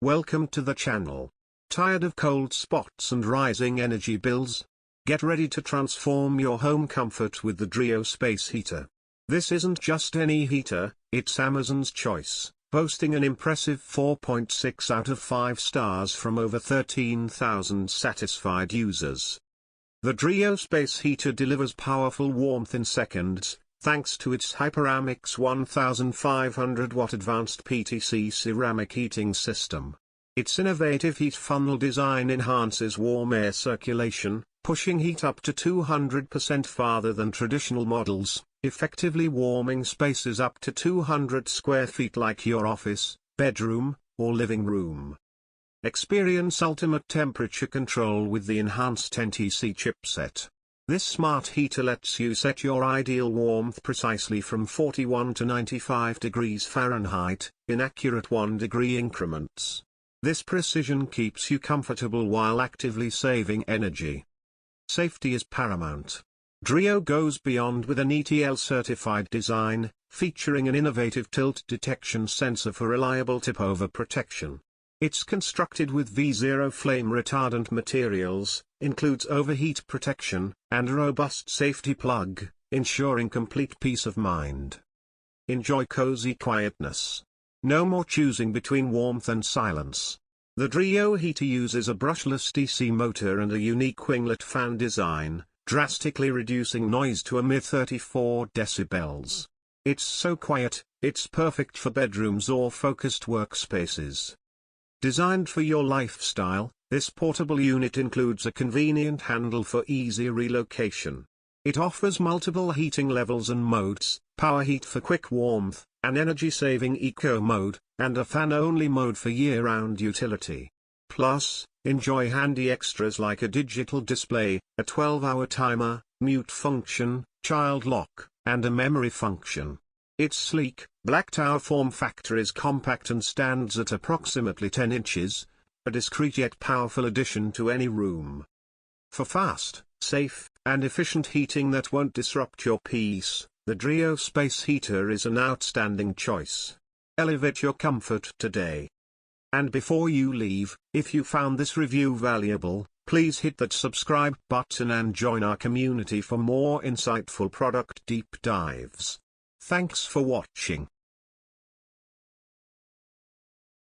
Welcome to the channel. Tired of cold spots and rising energy bills? Get ready to transform your home comfort with the Dreo space heater. This isn't just any heater, it's Amazon's choice, boasting an impressive 4.6 out of 5 stars from over 13,000 satisfied users. The Dreo space heater delivers powerful warmth in seconds, thanks to its Hyperamix 1500W advanced PTC ceramic heating system. Its innovative heat funnel design enhances warm air circulation, pushing heat up to 200% farther than traditional models, effectively warming spaces up to 200 square feet like your office, bedroom, or living room. Experience ultimate temperature control with the enhanced PTC chipset. This smart heater lets you set your ideal warmth precisely from 41 to 95 degrees Fahrenheit, in accurate 1-degree increments. This precision keeps you comfortable while actively saving energy. Safety is paramount. Dreo goes beyond with an ETL-certified design, featuring an innovative tilt detection sensor for reliable tip-over protection. It's constructed with V0 flame-retardant materials, includes overheat protection, and a robust safety plug, ensuring complete peace of mind. Enjoy cozy quietness. No more choosing between warmth and silence. The Dreo heater uses a brushless DC motor and a unique winglet fan design, drastically reducing noise to a mere 34 decibels. It's so quiet, it's perfect for bedrooms or focused workspaces. Designed for your lifestyle, this portable unit includes a convenient handle for easy relocation. It offers multiple heating levels and modes, power heat for quick warmth, an energy-saving eco mode, and a fan-only mode for year-round utility. Plus, enjoy handy extras like a digital display, a 12-hour timer, mute function, child lock, and a memory function. Its sleek, black tower form factor is compact and stands at approximately 10 inches, a discreet yet powerful addition to any room. For fast, safe, and efficient heating that won't disrupt your peace, the Dreo space heater is an outstanding choice. Elevate your comfort today. And before you leave, if you found this review valuable, please hit that subscribe button and join our community for more insightful product deep dives. Thanks for watching.